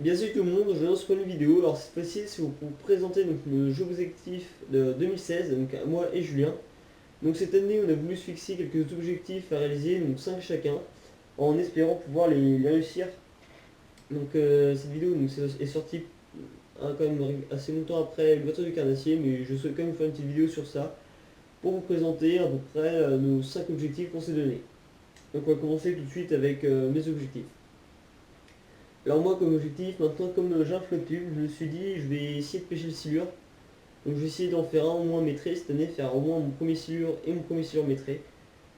Bien sûr tout le monde, je lance pour une vidéo. Alors cette fois-ci, c'est pour vous présenter donc, le jeu objectif de 2016, donc moi et Julien. Donc cette année, on a voulu se fixer quelques objectifs à réaliser, donc 5 chacun, en espérant pouvoir les réussir. Donc cette vidéo donc, est sortie quand même assez longtemps après le voiture du carnassier, mais je souhaite quand même faire une petite vidéo sur ça, pour vous présenter à peu près nos 5 objectifs qu'on s'est donnés. Donc on va commencer tout de suite avec mes objectifs. Alors moi comme objectif, maintenant comme j'ai un flotube, je me suis dit je vais essayer de pêcher le silure. Donc je vais essayer d'en faire un au moins métré cette année, faire au moins mon premier silure et mon premier silure métré.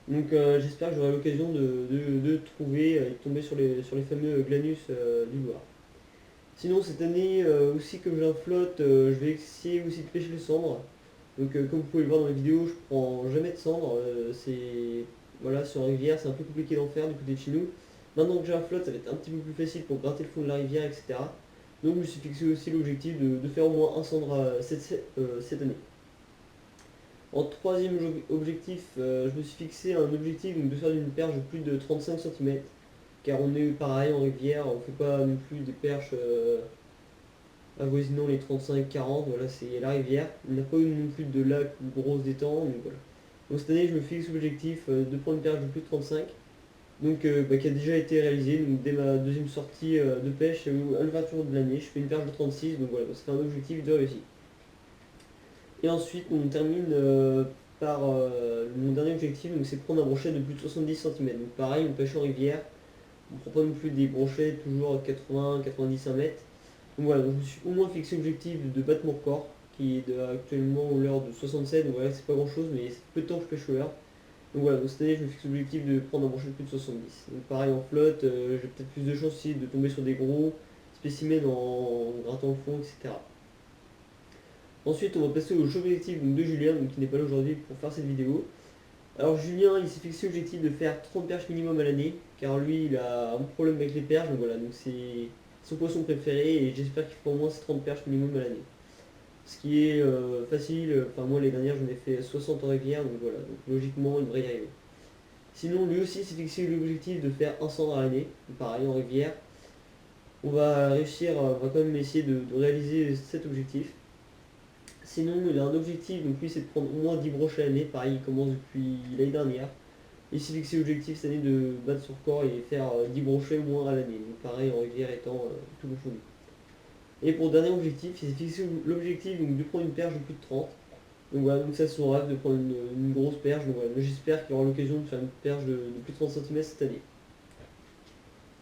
Donc j'espère que j'aurai l'occasion de trouver et de tomber sur les fameux Glanus du Loir. Sinon cette année aussi comme j'ai un flotte, je vais essayer aussi de pêcher le cendre. Donc comme vous pouvez le voir dans la vidéo, je prends jamais de cendre. Voilà, sur la rivière c'est un peu compliqué d'en faire du côté de chez nous. Maintenant que j'ai un flotte, ça va être un petit peu plus facile pour gratter le fond de la rivière, etc. Donc je me suis fixé aussi l'objectif de faire au moins un cendre cette année. En troisième objectif, je me suis fixé un objectif donc, de faire une perche de plus de 35 cm. Car on est pareil en rivière, on ne fait pas non plus des perches avoisinant les 35-40, voilà, c'est la rivière. On n'a pas eu non plus de lac ou de grosses d'étangs, donc voilà. Donc cette année, je me fixe l'objectif de prendre une perche de plus de 35, donc qui a déjà été réalisé. Donc dès ma deuxième sortie de pêche à l'ouverture de l'année, je fais une perche de 36, donc voilà, ça fait un objectif de réussite. Et ensuite, on termine par mon dernier objectif, donc c'est prendre un brochet de plus de 70 cm. Donc pareil, on pêche en rivière, on ne prend pas non plus des brochets toujours 80-90 mètres. Donc voilà, donc je me suis au moins fixé l'objectif de battre mon record, qui est actuellement au l'heure de 67, donc voilà, c'est pas grand chose, mais c'est peu de temps que je pêche au leurre. Donc voilà, donc cette année je me fixe l'objectif de prendre un brochet de plus de 70. Donc pareil en flotte, j'ai peut-être plus de chances aussi de tomber sur des gros spécimens en grattant le fond, etc. Ensuite, on va passer au jeu objectif donc, de Julien, donc, qui n'est pas là aujourd'hui pour faire cette vidéo. Alors Julien, il s'est fixé l'objectif de faire 30 perches minimum à l'année, car lui, il a un problème avec les perches, donc voilà, donc c'est son poisson préféré, et j'espère qu'il fera au moins ces 30 perches minimum à l'année. Ce qui est facile, enfin moi les dernières j'en ai fait 60 en rivière, donc voilà, donc logiquement il devrait y arriver. Sinon lui aussi s'est fixé l'objectif de faire un cendre à l'année, pareil en rivière. On va réussir, on va quand même essayer de réaliser cet objectif. Sinon, il a un objectif, donc lui, c'est de prendre au moins 10 broches à l'année. Pareil, il commence depuis l'année dernière. Il s'est fixé l'objectif cette année de battre son record et faire 10 brochets au moins à l'année. Donc pareil, en rivière étant tout le fond. Et pour le dernier objectif, il s'est fixé l'objectif de prendre une perche de plus de 30. Donc voilà, donc ça c'est son rêve de prendre une grosse perche. Donc voilà, j'espère qu'il aura l'occasion de faire une perche de plus de 30 cm cette année.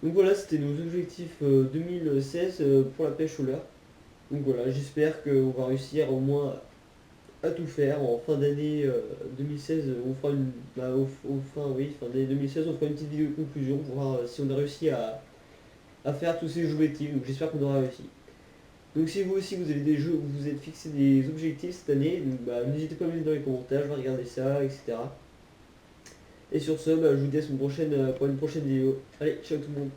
Donc voilà, c'était nos objectifs 2016 pour la pêche au leurre. Donc voilà, j'espère qu'on va réussir au moins à tout faire. En fin d'année 2016, on fera une. Fin d'année 2016, on fera une petite vidéo de conclusion pour voir si on a réussi à faire tous ces objectifs. Donc j'espère qu'on aura réussi. Donc si vous aussi vous avez des jeux où vous êtes fixé des objectifs cette année, donc, n'hésitez pas à me mettre dans les commentaires, je vais regarder ça, etc. Et sur ce, je vous dis à pour une prochaine vidéo. Allez, ciao tout le monde.